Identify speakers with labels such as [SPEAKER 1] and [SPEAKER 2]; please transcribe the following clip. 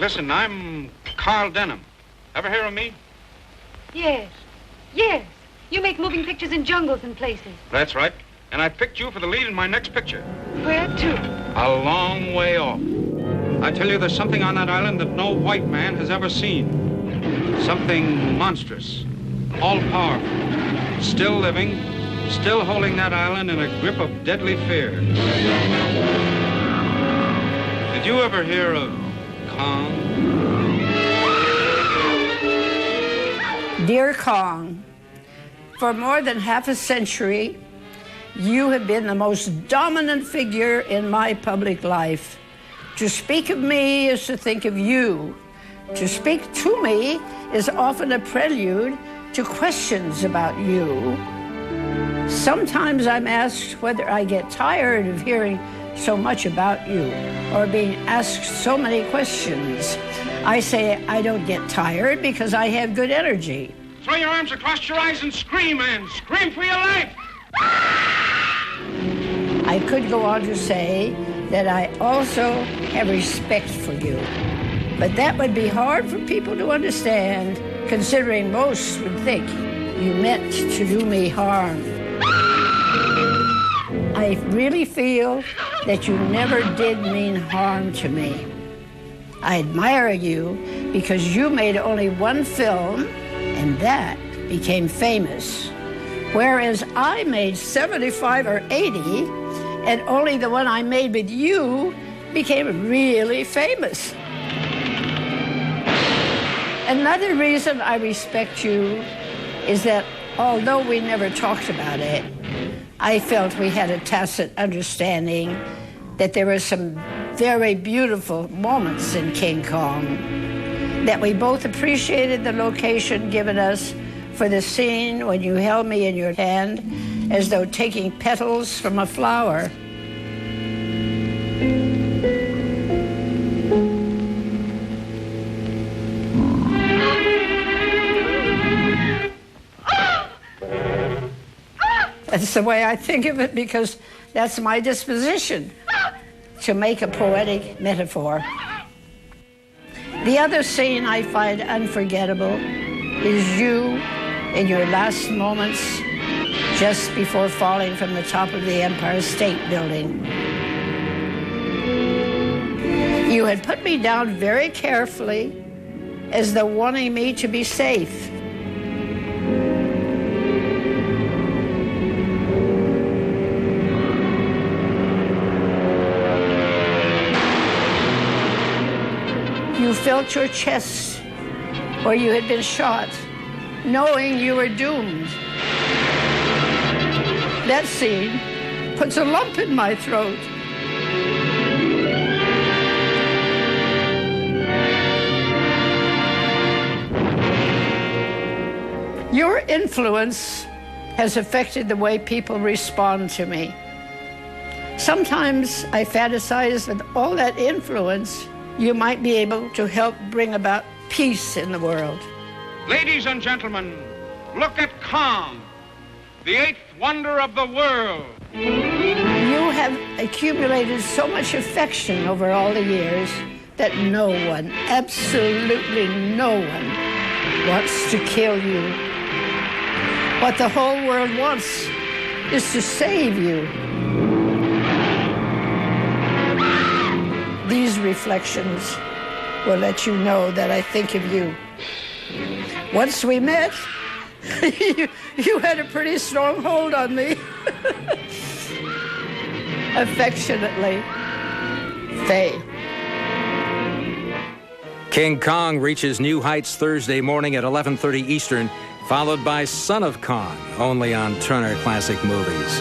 [SPEAKER 1] Listen, I'm Carl Denham. Ever hear of me?
[SPEAKER 2] Yes. Yes. You make moving pictures in jungles and places.
[SPEAKER 1] That's right. And I picked you for the lead in my next picture.
[SPEAKER 2] Where to?
[SPEAKER 1] A long way off. I tell you, there's something on that island that no white man has ever seen. Something monstrous, all-powerful, still living, still holding that island in a grip of deadly fear. Did you ever hear of Kong?
[SPEAKER 3] Dear Kong, for more than half a century, you have been the most dominant figure in my public life. To speak of me is to think of you. To speak to me is often a prelude to questions about you. Sometimes I'm asked whether I get tired of hearing so much about you or being asked so many questions. I say I don't get tired because I have good energy.
[SPEAKER 1] Throw your arms across your eyes and scream, man. Scream for your life.
[SPEAKER 3] I could go on to say that I also have respect for you. But that would be hard for people to understand, considering most would think you meant to do me harm. I really feel that you never did mean harm to me. I admire you because you made only one film, and that became famous. Whereas I made 75 or 80, and only the one I made with you became really famous. Another reason I respect you is that although we never talked about it, I felt we had a tacit understanding that there were some very beautiful moments in King Kong, that we both appreciated the location given us for the scene when you held me in your hand as though taking petals from a flower. That's the way I think of it because that's my disposition, to make a poetic metaphor. The other scene I find unforgettable is you in your last moments just before falling from the top of the Empire State Building. You had put me down very carefully as though wanting me to be safe. You felt your chest where you had been shot, knowing you were doomed. That scene puts a lump in my throat. Your influence has affected the way people respond to me. Sometimes I fantasize that all that influence you might be able to help bring about peace in the world.
[SPEAKER 1] Ladies and gentlemen, look at Kong, the eighth wonder of the world.
[SPEAKER 3] You have accumulated so much affection over all the years that no one, absolutely no one, wants to kill you. What the whole world wants is to save you. These reflections will let you know that I think of you. Once we met, you had a pretty strong hold on me. Affectionately, Fay.
[SPEAKER 4] King Kong reaches new heights Thursday morning at 11:30 Eastern, followed by Son of Kong, only on Turner Classic Movies.